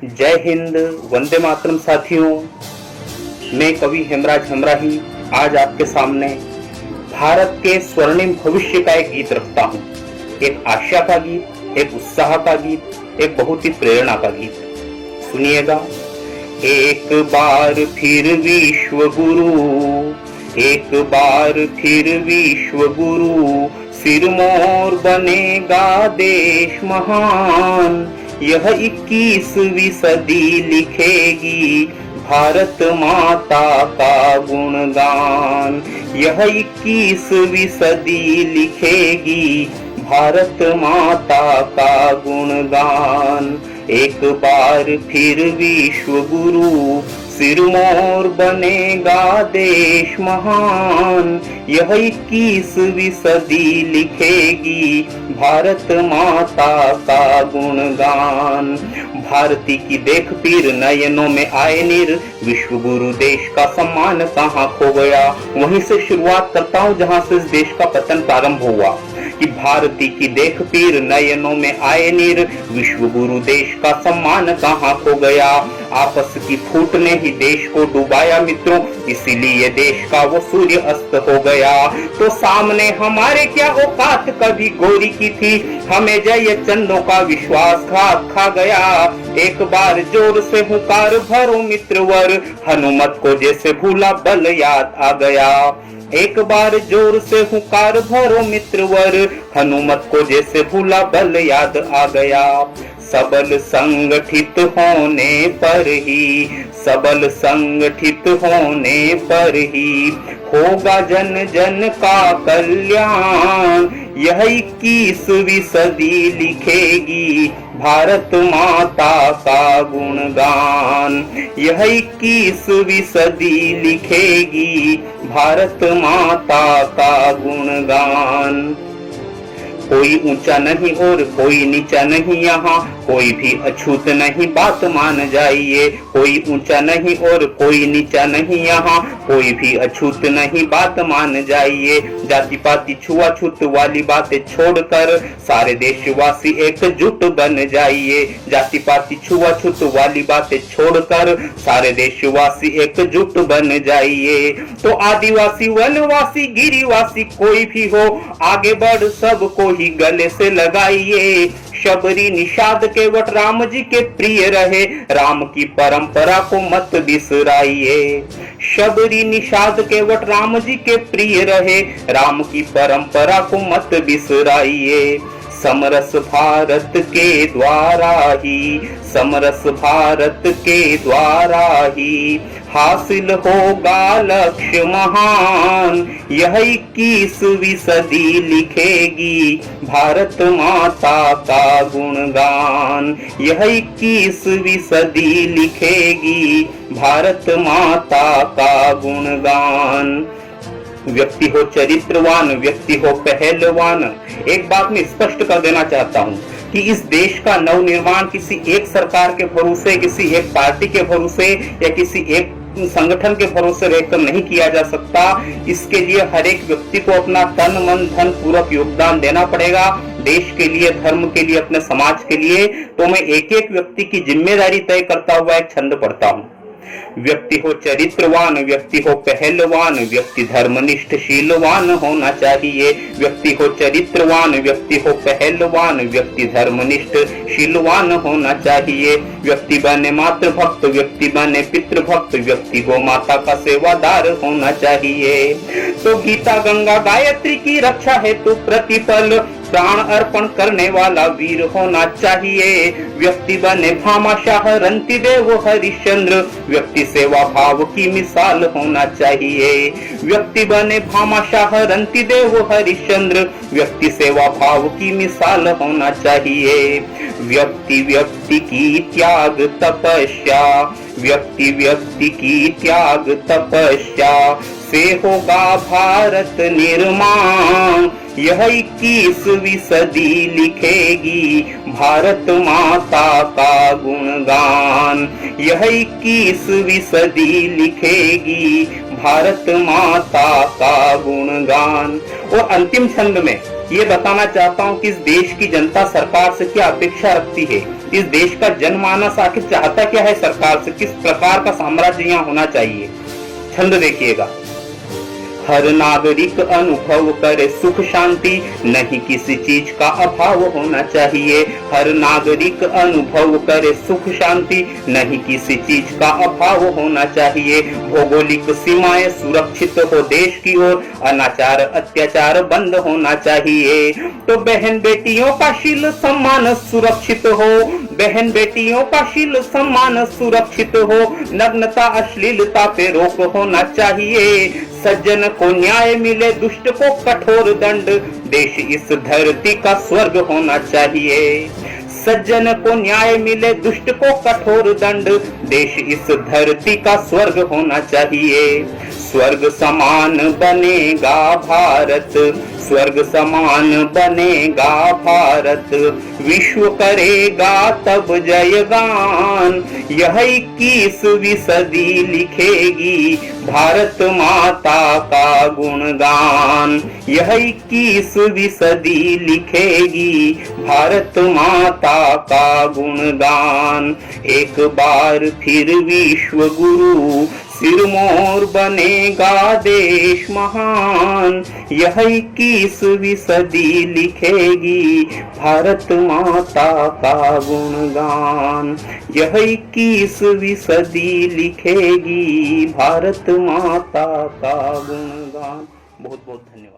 जय हिंद, वंदे मातरम साथियों। मैं कवि हेमराज हमराही आज आपके सामने भारत के स्वर्णिम भविष्य का एक गीत रखता हूँ। एक आशा का गीत, एक उत्साह का गीत, एक बहुत ही प्रेरणा का गीत। सुनिएगा। एक बार फिर विश्व गुरु, एक बार फिर विश्व गुरु, सिरमौर बनेगा देश महान। यह 21वीं सदी लिखेगी भारत माता का गुणगान। यह 21वीं सदी लिखेगी भारत माता का गुणगान। एक बार फिर विश्व गुरु, सिरमौर बनेगा देश महान। यह 21वीं सदी लिखेगी भारत माता का गुणगान। भारती की देख पीर नयनों में आए नीर, विश्व गुरु देश का सम्मान कहाँ खो गया। वहीं से शुरुआत करता हूँ जहाँ से इस देश का पतन प्रारंभ हुआ कि भारती की देख पीर नयनों में आए नीर, विश्व गुरु देश का सम्मान कहाँ खो गया। आपस की फूट ने ही देश को डुबाया मित्रों, इसीलिए देश का वो सूर्य अस्त हो गया। तो सामने हमारे क्या औकात कभी गोरी की थी, हमें जय चंदों का विश्वासघात खा गया। एक बार जोर से हुकार भरो मित्रवर, हनुमत को जैसे भूला बल याद आ गया। एक बार जोर से हुकार भरो मित्रवर, हनुमत को जैसे भूला बल याद आ गया। सबल संगठित होने पर ही, सबल संगठित होने पर ही होगा जन जन का कल्याण। यह 21वीं सदी लिखेगी भारत माता का गुणगान। यह 21वीं सदी लिखेगी भारत माता का गुणगान। कोई ऊंचा नहीं और कोई नीचा नहीं, यहाँ कोई भी अछूत नहीं, बात मान जाइए। कोई ऊंचा नहीं और कोई नीचा नहीं, यहाँ कोई भी अछूत नहीं, बात मान जाइए। जाति पाति छुआछूत वाली बातें छोड़कर सारे देशवासी एकजुट बन जाइए। जाति पाति छुआछूत वाली बातें छोड़कर सारे देशवासी एकजुट बन जाइए। तो आदिवासी, वनवासी, गिरिवासी कोई भी हो, आगे बढ़ सबको ही गले से लगाइए। शबरी निषाद केवट राम जी के प्रिय रहे, राम की परंपरा को मत बिसराइए। शबरी निषाद केवट राम जी के प्रिय रहे, राम की परंपरा को मत बिसराइए। समरस भारत के द्वारा ही, समरस भारत के द्वारा ही हासिल होगा लक्ष्य महान। यह 21वीं सदी लिखेगी भारत माता का गुणगान। यह 21वीं सदी लिखेगी भारत माता का गुणगान। व्यक्ति हो चरित्रवान, व्यक्ति हो पहलवान। एक बात मैं स्पष्ट कर देना चाहता हूँ कि इस देश का नवनिर्माण किसी एक सरकार के भरोसे, किसी एक पार्टी के भरोसे या किसी एक संगठन के भरोसे रहकर नहीं किया जा सकता। इसके लिए हर एक व्यक्ति को अपना तन मन धन पूर्वक योगदान देना पड़ेगा, देश के लिए, धर्म के लिए, अपने समाज के लिए। तो मैं एक एक व्यक्ति की जिम्मेदारी तय करता हुआ एक छंद पढ़ता हूँ। व्यक्ति हो चरित्रवान, व्यक्ति हो पहलवान, व्यक्ति धर्मनिष्ठ शीलवान होना चाहिए। व्यक्ति हो चरित्रवान, व्यक्ति हो पहलवान, व्यक्ति धर्मनिष्ठ शीलवान होना चाहिए। व्यक्ति बने मातृभक्त, व्यक्ति बने पितृभक्त, व्यक्ति गो माता का सेवादार होना चाहिए। तो गीता गंगा गायत्री की रक्षा हेतु प्रतिपल प्राण अर्पण करने वाला वीर होना चाहिए। व्यक्ति बने भामाशाह रंतिदेव हरिश्चंद्र, व्यक्ति सेवा भाव की मिसाल होना चाहिए। व्यक्ति बने भामाशाह रंतिदेव हरिश्चंद्र, व्यक्ति सेवा भाव की मिसाल होना चाहिए। व्यक्ति व्यक्ति की त्याग तपस्या, व्यक्ति व्यक्ति की त्याग तपस्या से होगा भारत निर्माण। यह 21वीं सदी लिखेगी भारत माता का गुणगान। यह 21वीं सदी लिखेगी भारत माता का गुणगान। और अंतिम छंद में ये बताना चाहता हूँ कि इस देश की जनता सरकार से क्या अपेक्षा रखती है। इस देश का जनमानस आखिर चाहता क्या है सरकार से, किस प्रकार का साम्राज्य यहाँ होना चाहिए। छंद देखिएगा। हर नागरिक अनुभव करे सुख शांति, नहीं किसी चीज का अभाव होना चाहिए। हर नागरिक अनुभव करे सुख शांति, नहीं किसी चीज का अभाव होना चाहिए। भौगोलिक सीमाएं सुरक्षित हो देश की ओर, अनाचार अत्याचार बंद होना चाहिए। तो बहन बेटियों का शील सम्मान सुरक्षित हो, बहन बेटियों का शील सम्मान सुरक्षित हो। नग्नता अश्लीलता पे रोक होना चाहिए। सज्जन को न्याय मिले, दुष्ट को कठोर दंड, देश इस धरती का स्वर्ग होना चाहिए। सज्जन को न्याय मिले, दुष्ट को कठोर दंड, देश इस धरती का स्वर्ग होना चाहिए। स्वर्ग समान बनेगा भारत, स्वर्ग समान बनेगा भारत, विश्व करेगा तब जयगान। यह 21वीं सदी लिखेगी भारत माता का गुणगान। यह 21वीं सदी लिखेगी भारत माता का गुणगान। एक बार फिर विश्व गुरु सिरमौर बनेगा देश महान। यह 21वीं सदी लिखेगी भारत माता का गुणगान। यह 21वीं सदी लिखेगी भारत माता का गुणगान। बहुत बहुत धन्यवाद।